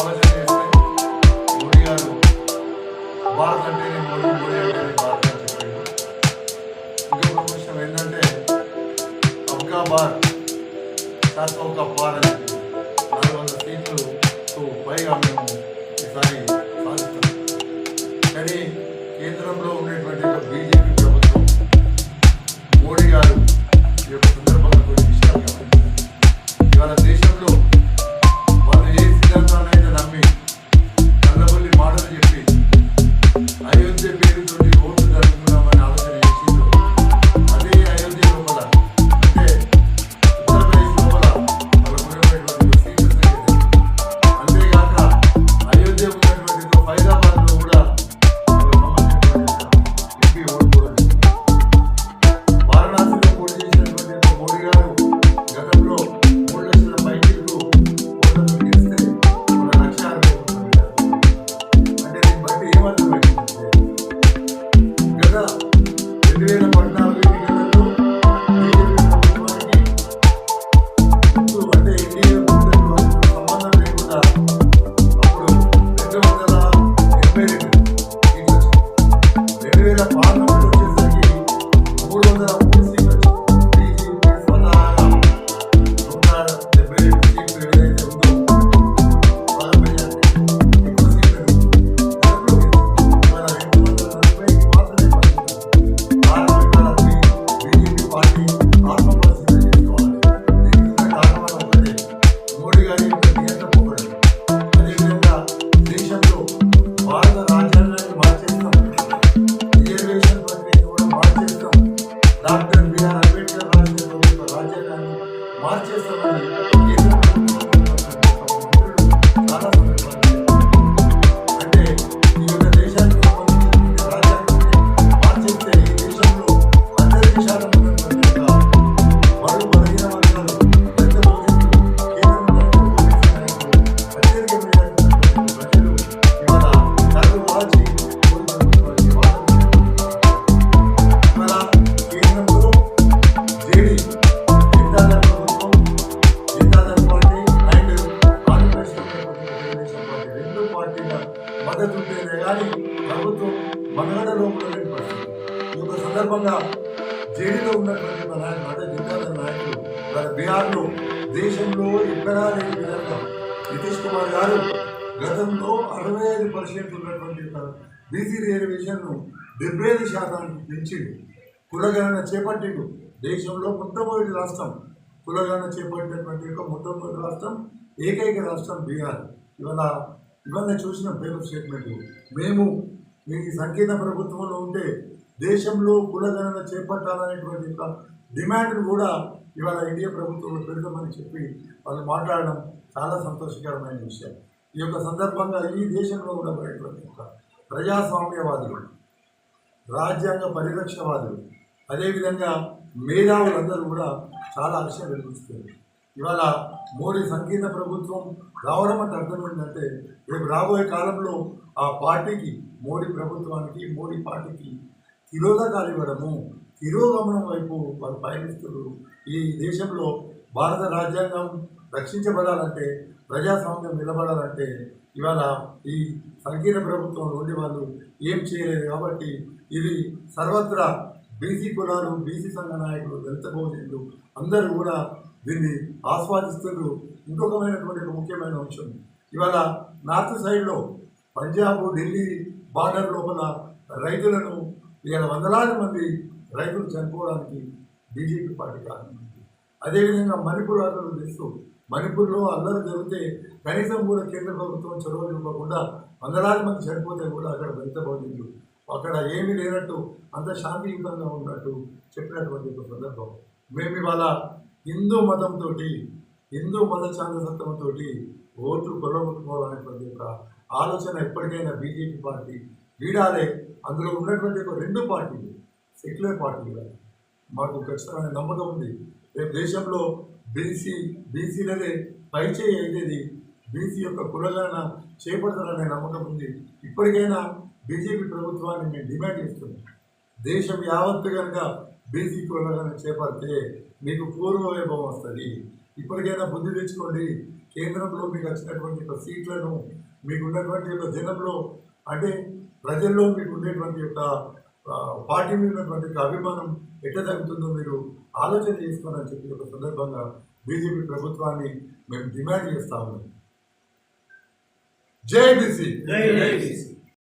ఆలోచన చేస్తే మోడీ గారు భారత్ అంటేనే మోడీ, మోడీ అంటేనే భారత్ అని చెప్పారు. ఇంకొక విషయం ఏంటంటే అబ్కా బార్ శాతం ఒక బార్ అని 400 సీట్లకు పైగా మేము ఈసారి సాధిస్తాం. కానీ కేంద్రంలో ఉండేటువంటి బీజేపీ ప్రభుత్వం మోడీ గారు ఈ యొక్క సందర్భంగా కొన్ని విషయాలు గమనించారు. ఇవాళ దేశంలో వాళ్ళు ఏ సిద్ధాంతాన్ని అయితే నమ్మి నల్లబొల్లి మాటలు చెప్పి అయోధ్య పేరుతోటి ఓట్లు జరుపుకున్నామని ఆలోచన చేసిందో అదే అయోధ్య లోపల అంటే ఉత్తరప్రదేశ్ లోపల వాళ్ళకు ఉన్నటువంటి సీట్ల సంఖ్య అంతేగాక అయోధ్య ఉన్నటువంటి ఫైదాబాద్లో కూడా ఎంపీ ఓడిపోవడం. వారణాసిలో పోటీ చేసినటువంటి మోడీ గారు గతంలో 3 లక్షల పైచీలకు ఓట్లతో గెలిస్తే 1,60,000 అంటే దీన్ని బట్టి ఏమర్థమైందంటే గత 2014 ఎన్నికలలో బీజేపీ ప్రభుత్వానికి అంటే ఎన్డీఏ ప్రభుత్వానికి సంబంధం లేకుండా అప్పుడు 282 సీట్లు వచ్చాయి. 2000 పార్లమెంట్ వచ్చేసరికి 303 సీట్లు వచ్చాయి. బీజేపీ స్వతహాగా 172 సీట్లు ఏదైతే ఉందో బాగా మెజారిటీ ఎక్కువ సీట్లు గతంలో గెలిచింది. ఇవాళ 240 మాత్రమే పడుతుంది. పార్లమెంట్ బీజేపీ పార్టీ ఆత్మపరిశీలన చేసుకోవాలి. దీనికి ఉన్న కారణం ఒకటే మోడీ గారి యొక్క నియంత్రణ. అదేవిధంగా దేశంలో భారత రాజ్యాంగాన్ని మార్చేస్తాం, రిజర్వేషన్ ప్రక్రియను కూడా మార్చేస్తాం, డాక్టర్ బిఆర్ అంబేద్కర్ రాసిన రాజ్యాంగాన్ని మార్చేస్తామని కేంద్ర ప్రభుత్వం చాలా సందర్భాలు అంటే ఈ యొక్క దేశానికి సంబంధించిన రాజ్యాంగాన్ని మార్చేస్తే ఈ దేశంలో అందరికీ శాతం ఉన్నటువంటి యొక్క బడుగు బలహీన వర్గాలు పెద్ద భవిష్యత్తు కేంద్రంలో పోలీసు నాయకులు అత్యధిక మెజారిటీ ఉన్నటువంటి ప్రజలు ఇవాళ కళ్ళు వాచి మోడీ ప్రభుత్వానికి వాదన ఇవాళ కేంద్రంలో జేడీ జనతాదళ్ ప్రభుత్వం, జనతాదళ్ పార్టీ అండ్ ఆంధ్రప్రదేశ్లో తెలుగుదేశం పార్టీ 2 పార్టీల మద్దతు ఉంటేనే కానీ ప్రభుత్వం మనుగడలో ఉండలేని పరిస్థితి. ఈ యొక్క సందర్భంగా జేడీలో ఉన్నటువంటి మన నాయకులు అంటే జనతాదళ్ నాయకులు మన బీహార్లో దేశంలో ఎక్కడా లేని విధంగా నితీష్ కుమార్ గారు గతంలో 65% ఉన్నటువంటి బీసీ రిజర్వేషన్ను 75% పెంచిండు. కులగణన చేపట్టిండు. దేశంలో మొట్టమొదటి రాష్ట్రం కులగణన చేపట్టినటువంటి యొక్క మొట్టమొదటి రాష్ట్రం ఏకైక రాష్ట్రం బీహార్. ఇవన్నీ చూసిన పేపర్ స్టేట్మెంట్ మేము మీకు సంకీర్ణ ప్రభుత్వంలో ఉంటే దేశంలో కులగణన చేపట్టాలనేటువంటి యొక్క డిమాండ్ను కూడా ఇవాళ ఇండియా ప్రభుత్వంలో పెడదామని చెప్పి వాళ్ళు మాట్లాడడం చాలా సంతోషకరమైన విషయం. ఈ యొక్క సందర్భంగా ఈ దేశంలో కూడా ఉన్నటువంటి ఒక ప్రజాస్వామ్యవాదులు, రాజ్యాంగ పరిరక్షణవాదులు, అదేవిధంగా మేధావులందరూ కూడా చాలా హర్షం వెలిగిస్తారు. ఇవాళ మోడీ సంకీర్ణ ప్రభుత్వం రావడం అంటే అర్థం ఏంటంటే రేపు రాబోయే కాలంలో ఆ పార్టీకి, మోడీ ప్రభుత్వానికి, మోడీ పార్టీకి తిరోధకాలు ఇవ్వడము, తిరోగమనం వైపు వాళ్ళు పయనిస్తారు. ఈ దేశంలో భారత రాజ్యాంగం రక్షించబడాలంటే, ప్రజాస్వామ్యం నిలబడాలంటే ఇవాళ ఈ సంకీర్ణ ప్రభుత్వంలో ఉండి వాళ్ళు ఏం చేయలేదు. కాబట్టి ఇది సర్వత్రా బీసీ కులాలు, బీసీ సంఘ నాయకులు, దళిత బహుజనులు అందరూ కూడా దీన్ని ఆస్వాదిస్తున్నారు. ఇంకొకమైనటువంటి ఒక ముఖ్యమైన అంశం ఇవాళ నార్త్ సైడ్లో పంజాబ్, ఢిల్లీ బార్డర్ లోపల రైతులను ఇవాళ వందలాది మంది రైతులు చనిపోవడానికి బీజేపీ పార్టీ కారణమైంది. అదేవిధంగా మణిపూర్ అల్లర్లు తెలుసు. మణిపూర్లో అల్లర్లు జరిగితే కనీసం కూడా కేంద్ర ప్రభుత్వం చొరవ ఇవ్వకుండా వందలాది మంది చనిపోతే కూడా అక్కడ దళిత బహుజనులు అక్కడ ఏమీ లేనట్టు అంత శాంతియుతంగా ఉన్నట్టు చెప్పినటువంటి ఒక సందర్భం. మేము ఇవాళ హిందూ మతంతో, హిందూ మత ఛాందసత్వంతో ఓట్లు కొల్లగొట్టుకోవాలనేటువంటి ఒక ఆలోచన ఎప్పటికైనా బీజేపీ పార్టీ వీడాలే. అందులో ఉన్నటువంటి ఒక 2 పార్టీలు సెక్యులర్ పార్టీలు మాకు ఖచ్చితమైన నమ్మకం ఉంది. రేపు దేశంలో బీసీలదే పైచేయి అయ్యేది, బీసీ యొక్క కులగణన చేపడతారనే నమ్మకం ఉంది. ఇప్పటికైనా బీజేపీ ప్రభుత్వాన్ని మేము డిమాండ్ చేస్తున్నాం. దేశం యావత్తు కనుక బీసీ కులగణన చేపడితే మీకు పూర్వ వైభవం వస్తుంది. ఇప్పటికైనా బుద్ధి తెచ్చుకోండి. కేంద్రంలో మీకు వచ్చినటువంటి యొక్క సీట్లను, మీకు ఉన్నటువంటి యొక్క జనంలో అంటే ప్రజల్లో మీకు ఉండేటువంటి యొక్క పార్టీ మీద ఉన్నటువంటి అభిమానం ఎట్లా తగ్గుతుందో మీరు ఆలోచన చేసుకోవాలని చెప్పి ఒక సందర్భంగా బీజేపీ ప్రభుత్వాన్ని మేము డిమాండ్ చేస్తా ఉన్నాం. జై బీసీ.